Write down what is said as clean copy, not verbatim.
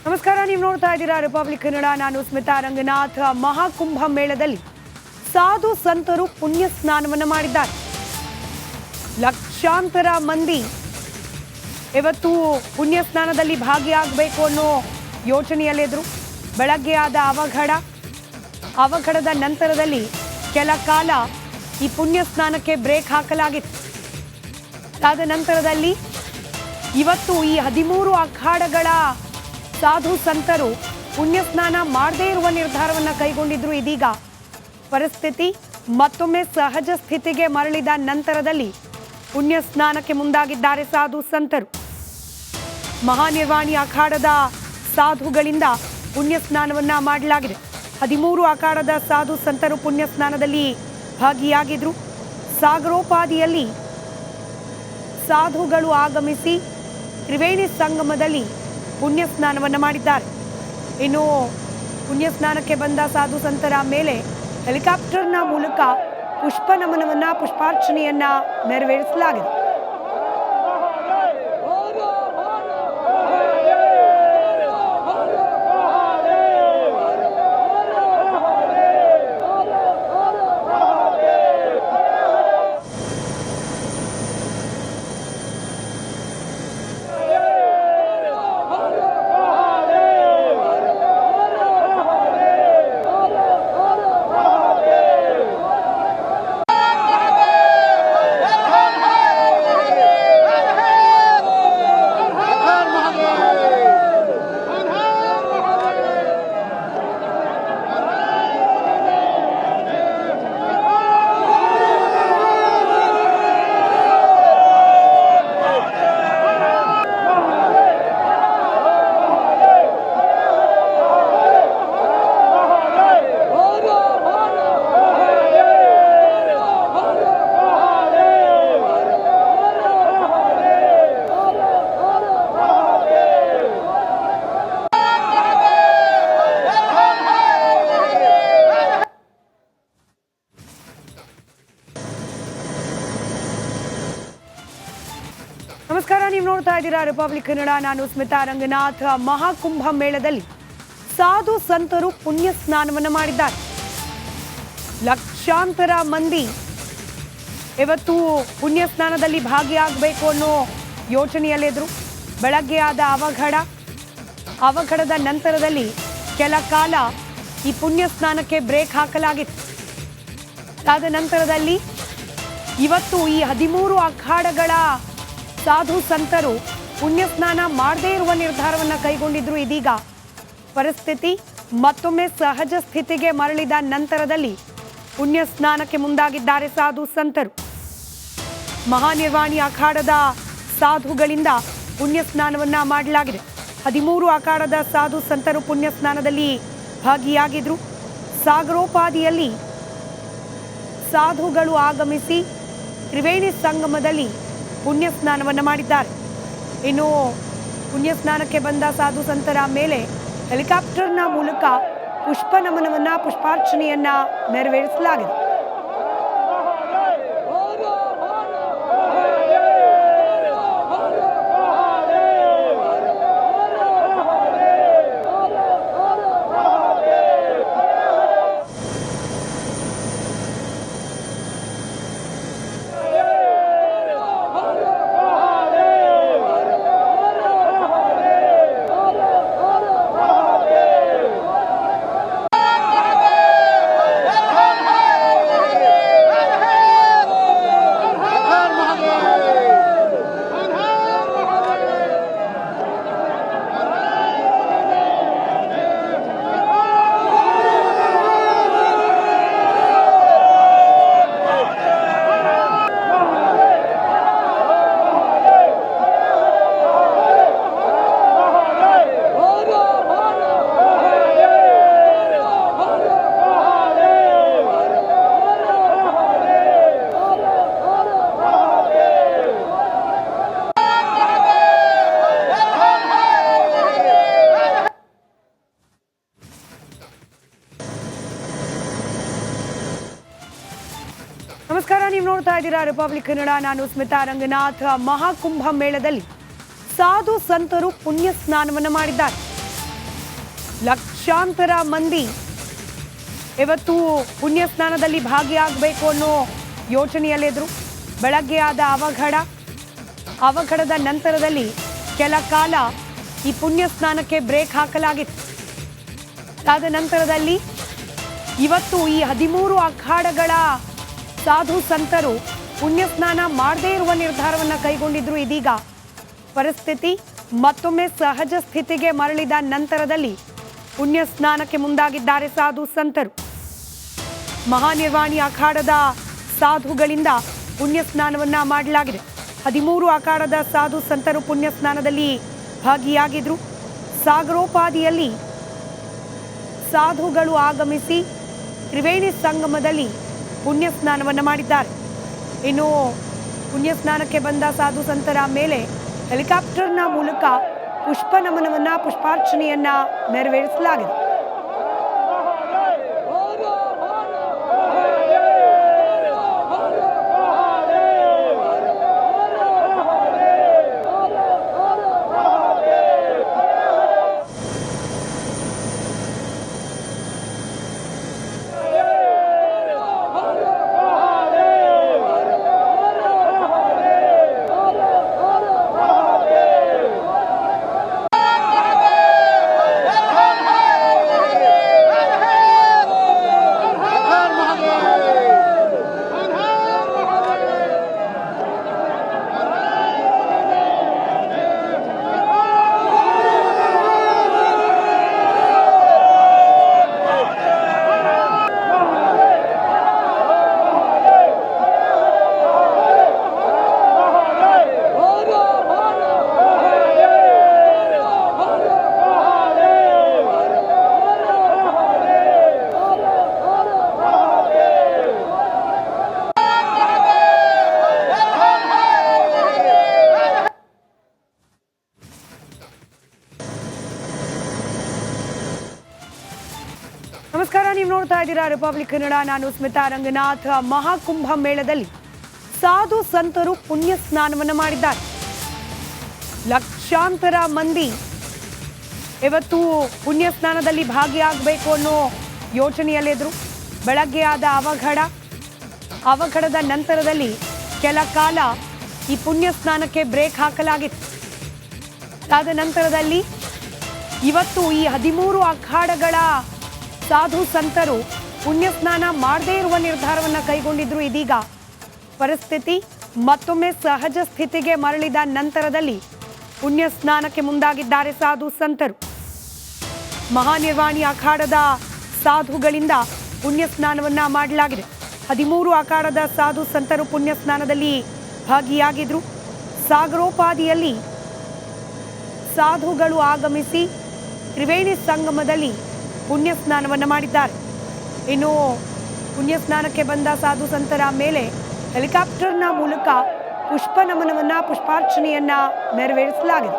ನಮಸ್ಕಾರ, ನೀವು ನೋಡ್ತಾ ಇದ್ದೀರಾ ರಿಪಬ್ಲಿಕ್ ಕನ್ನಡ. ನಾನು ಸ್ಮಿತಾ ರಂಗನಾಥ್. ಮಹಾಕುಂಭ ಮೇಳದಲ್ಲಿ ಸಾಧು ಸಂತರು ಪುಣ್ಯ ಸ್ನಾನವನ್ನು ಮಾಡಿದ್ದಾರೆ. ಲಕ್ಷಾಂತರ ಮಂದಿ ಇವತ್ತು ಪುಣ್ಯ ಸ್ನಾನದಲ್ಲಿ ಭಾಗಿಯಾಗಬೇಕು ಅನ್ನೋ ಯೋಚನೆಯಲ್ಲಿದ್ರು. ಬೆಳಗ್ಗೆ ಆದ ಅವಘಡದ ನಂತರದಲ್ಲಿ ಕೆಲ ಕಾಲ ಈ ಪುಣ್ಯ ಸ್ನಾನಕ್ಕೆ ಬ್ರೇಕ್ ಹಾಕಲಾಗಿತ್ತು. ಅದಾದ ನಂತರದಲ್ಲಿ ಇವತ್ತು ಈ 13 ಅಖಾಡಗಳ ಸಾಧು ಸಂತರು ಪುಣ್ಯ ಸ್ನಾನ ಮಾಡದೇ ಇರುವ ನಿರ್ಧಾರವನ್ನು ಕೈಗೊಂಡಿದ್ರು. ಇದೀಗ ಪರಿಸ್ಥಿತಿ ಮತ್ತೊಮ್ಮೆ ಸಹಜ ಸ್ಥಿತಿಗೆ ಮರಳಿದ ನಂತರದಲ್ಲಿ ಪುಣ್ಯ ಸ್ನಾನಕ್ಕೆ ಮುಂದಾಗಿದ್ದಾರೆ ಸಾಧು ಸಂತರು. ಮಹಾನಿರ್ವಾಣಿ ಅಖಾಡದ ಸಾಧುಗಳಿಂದ ಪುಣ್ಯ ಸ್ನಾನವನ್ನ ಮಾಡಲಾಗಿದೆ. 13 ಅಖಾಡದ ಸಾಧು ಸಂತರು ಪುಣ್ಯ ಸ್ನಾನದಲ್ಲಿ ಭಾಗಿಯಾಗಿದ್ರು. ಸಾಗರೋಪಾದಿಯಲ್ಲಿ ಸಾಧುಗಳು ಆಗಮಿಸಿ ತ್ರಿವೇಣಿ ಸಂಗಮದಲ್ಲಿ ಪುಣ್ಯ ಸ್ನಾನವನ್ನು ಮಾಡಿದ್ದಾರೆ. ಇನ್ನು ಪುಣ್ಯ ಸ್ನಾನಕ್ಕೆ ಬಂದ ಸಾಧು ಸಂತರ ಮೇಲೆ ಹೆಲಿಕಾಪ್ಟರ್ನ ಮೂಲಕ ಪುಷ್ಪ ನಮನವನ್ನ ಪುಷ್ಪಾರ್ಚನೆಯನ್ನ ನೆರವೇರಿಸಲಾಗಿದೆ. ನಮಸ್ಕಾರ, ನೀವು ನೋಡ್ತಾ ಇದ್ದೀರಾ ರಿಪಬ್ಲಿಕ್ ಕನ್ನಡ. ನಾನು ಸ್ಮಿತಾ ರಂಗನಾಥ್. ಮಹಾಕುಂಭ ಮೇಳದಲ್ಲಿ ಸಾಧು ಸಂತರು ಪುಣ್ಯ ಸ್ನಾನವನ್ನು ಮಾಡಿದ್ದಾರೆ. ಲಕ್ಷಾಂತರ ಮಂದಿ ಇವತ್ತು ಪುಣ್ಯ ಸ್ನಾನದಲ್ಲಿ ಭಾಗಿಯಾಗಬೇಕು ಅನ್ನೋ ಯೋಚನೆಯಲ್ಲಿದ್ರು. ಬೆಳಗ್ಗೆ ಆದ ಅವಘಡದ ನಂತರದಲ್ಲಿ ಕೆಲ ಕಾಲ ಈ ಪುಣ್ಯ ಸ್ನಾನಕ್ಕೆ ಬ್ರೇಕ್ ಹಾಕಲಾಗಿತ್ತು. ಅದಾದ ನಂತರದಲ್ಲಿ ಇವತ್ತು ಈ 13 ಅಖಾಡಗಳ ಸಾಧು ಸಂತರು ಪುಣ್ಯ ಸ್ನಾನ ಮಾಡದೇ ಇರುವ ನಿರ್ಧಾರವನ್ನು ಕೈಗೊಂಡಿದ್ರು. ಇದೀಗ ಪರಿಸ್ಥಿತಿ ಮತ್ತೊಮ್ಮೆ ಸಹಜ ಸ್ಥಿತಿಗೆ ಮರಳಿದ ನಂತರದಲ್ಲಿ ಪುಣ್ಯ ಸ್ನಾನಕ್ಕೆ ಮುಂದಾಗಿದ್ದಾರೆ ಸಾಧು ಸಂತರು. ಮಹಾನಿರ್ವಾಣಿ ಅಖಾಡದ ಸಾಧುಗಳಿಂದ ಪುಣ್ಯ ಸ್ನಾನವನ್ನ ಮಾಡಲಾಗಿದೆ. 13 ಅಖಾಡದ ಸಾಧು ಸಂತರು ಪುಣ್ಯ ಸ್ನಾನದಲ್ಲಿ ಭಾಗಿಯಾಗಿದ್ರು. ಸಾಗರೋಪಾದಿಯಲ್ಲಿ ಸಾಧುಗಳು ಆಗಮಿಸಿ ತ್ರಿವೇಣಿ ಸಂಗಮದಲ್ಲಿ ಪುಣ್ಯ ಸ್ನಾನವನ್ನು ಮಾಡಿದ್ದಾರೆ. ಇನ್ನು ಪುಣ್ಯ ಸ್ನಾನಕ್ಕೆ ಬಂದ ಸಾಧು ಸಂತರ ಮೇಲೆ ಹೆಲಿಕಾಪ್ಟರ್ನ ಮೂಲಕ ಪುಷ್ಪ ನಮನವನ್ನ ಪುಷ್ಪಾರ್ಚನೆಯನ್ನ ನೆರವೇರಿಸಲಾಗಿದೆ. ನಮಸ್ಕಾರ, ನೀವು ನೋಡ್ತಾ ಇದ್ದೀರಾ ರಿಪಬ್ಲಿಕ್ ಕನ್ನಡ. ನಾನು ಸ್ಮಿತಾ ರಂಗನಾಥ್. ಮಹಾಕುಂಭ ಮೇಳದಲ್ಲಿ ಸಾಧು ಸಂತರು ಪುಣ್ಯ ಸ್ನಾನವನ್ನು ಮಾಡಿದ್ದಾರೆ. ಲಕ್ಷಾಂತರ ಮಂದಿ ಇವತ್ತು ಪುಣ್ಯ ಸ್ನಾನದಲ್ಲಿ ಭಾಗಿಯಾಗಬೇಕು ಅನ್ನೋ ಯೋಚನೆಯಲ್ಲಿದ್ದರು. ಬೆಳಗ್ಗೆ ಆದ ಅವಘಡದ ನಂತರದಲ್ಲಿ ಕೆಲ ಕಾಲ ಈ ಪುಣ್ಯ ಸ್ನಾನಕ್ಕೆ ಬ್ರೇಕ್ ಹಾಕಲಾಗಿತ್ತು. ಅದಾದ ನಂತರದಲ್ಲಿ ಇವತ್ತು ಈ 13 ಅಖಾಡಗಳ ಸಾಧು ಸಂತರು ಪುಣ್ಯ ಸ್ನಾನ ಮಾಡದೇ ಇರುವ ನಿರ್ಧಾರವನ್ನು ಕೈಗೊಂಡಿದ್ರು. ಇದೀಗ ಪರಿಸ್ಥಿತಿ ಮತ್ತೊಮ್ಮೆ ಸಹಜ ಸ್ಥಿತಿಗೆ ಮರಳಿದ ನಂತರದಲ್ಲಿ ಪುಣ್ಯ ಸ್ನಾನಕ್ಕೆ ಮುಂದಾಗಿದ್ದಾರೆ ಸಾಧು ಸಂತರು. ಮಹಾನಿರ್ವಾಣಿ ಅಖಾಡದ ಸಾಧುಗಳಿಂದ ಪುಣ್ಯ ಸ್ನಾನವನ್ನ ಮಾಡಲಾಗಿದೆ. 13 ಅಖಾಡದ ಸಾಧು ಸಂತರು ಪುಣ್ಯ ಸ್ನಾನದಲ್ಲಿ ಭಾಗಿಯಾಗಿದ್ರು. ಸಾಗರೋಪಾದಿಯಲ್ಲಿ ಸಾಧುಗಳು ಆಗಮಿಸಿ ತ್ರಿವೇಣಿ ಸಂಗಮದಲ್ಲಿ ಪುಣ್ಯ ಸ್ನಾನವನ್ನ ಮಾಡಿದ್ದಾರೆ. ಇನ್ನು ಪುಣ್ಯ ಸ್ನಾನಕ್ಕೆ ಬಂದ ಸಾಧು ಸಂತರ ಮೇಲೆ ಹೆಲಿಕಾಪ್ಟರ್ನ ಮೂಲಕ ಪುಷ್ಪ ನಮನವನ್ನ ಪುಷ್ಪಾರ್ಚನೆಯನ್ನ ನೆರವೇರಿಸಲಾಗಿದೆ. ನಮಸ್ಕಾರ, ನೀವು ನೋಡ್ತಾ ಇದ್ದೀರಾ ರಿಪಬ್ಲಿಕ್ ಕನ್ನಡ. ನಾನು ಸ್ಮಿತಾ ರಂಗನಾಥ್. ಮಹಾಕುಂಭ ಮೇಳದಲ್ಲಿ ಸಾಧು ಸಂತರು ಪುಣ್ಯ ಸ್ನಾನವನ್ನು ಮಾಡಿದ್ದಾರೆ. ಲಕ್ಷಾಂತರ ಮಂದಿ ಇವತ್ತು ಪುಣ್ಯ ಸ್ನಾನದಲ್ಲಿ ಭಾಗಿಯಾಗಬೇಕು ಅನ್ನೋ ಯೋಚನೆಯಲ್ಲಿದ್ದರು. ಬೆಳಗ್ಗೆ ಆದ ಅವಘಡದ ನಂತರದಲ್ಲಿ ಕೆಲ ಕಾಲ ಈ ಪುಣ್ಯ ಸ್ನಾನಕ್ಕೆ ಬ್ರೇಕ್ ಹಾಕಲಾಗಿತ್ತು. ಅದಾದ ನಂತರದಲ್ಲಿ ಇವತ್ತು ಈ 13 ಅಖಾಡಗಳ ಸಾಧು ಸಂತರು ಪುಣ್ಯ ಸ್ನಾನ ಮಾಡದೇ ಇರುವ ನಿರ್ಧಾರವನ್ನು ಕೈಗೊಂಡಿದ್ರು. ಇದೀಗ ಪರಿಸ್ಥಿತಿ ಮತ್ತೊಮ್ಮೆ ಸಹಜ ಸ್ಥಿತಿಗೆ ಮರಳಿದ ನಂತರದಲ್ಲಿ ಪುಣ್ಯ ಸ್ನಾನಕ್ಕೆ ಮುಂದಾಗಿದ್ದಾರೆ ಸಾಧು ಸಂತರು. ಮಹಾನಿರ್ವಾಣಿ ಅಖಾಡದ ಸಾಧುಗಳಿಂದ ಪುಣ್ಯ ಸ್ನಾನವನ್ನ ಮಾಡಲಾಗಿದೆ. 13 ಅಖಾಡದ ಸಾಧು ಸಂತರು ಪುಣ್ಯ ಸ್ನಾನದಲ್ಲಿ ಭಾಗಿಯಾಗಿದ್ರು. ಸಾಗರೋಪಾದಿಯಲ್ಲಿ ಸಾಧುಗಳು ಆಗಮಿಸಿ ತ್ರಿವೇಣಿ ಸಂಗಮದಲ್ಲಿ ಪುಣ್ಯ ಸ್ನಾನವನ್ನು ಮಾಡಿದ್ದಾರೆ. ಇನ್ನು ಪುಣ್ಯ ಸ್ನಾನಕ್ಕೆ ಬಂದ ಸಾಧು ಸಂತರ ಮೇಲೆ ಹೆಲಿಕಾಪ್ಟರ್ನ ಮೂಲಕ ಪುಷ್ಪ ನಮನವನ್ನ ಪುಷ್ಪಾರ್ಚನೆಯನ್ನ ನೆರವೇರಿಸಲಾಗಿದೆ.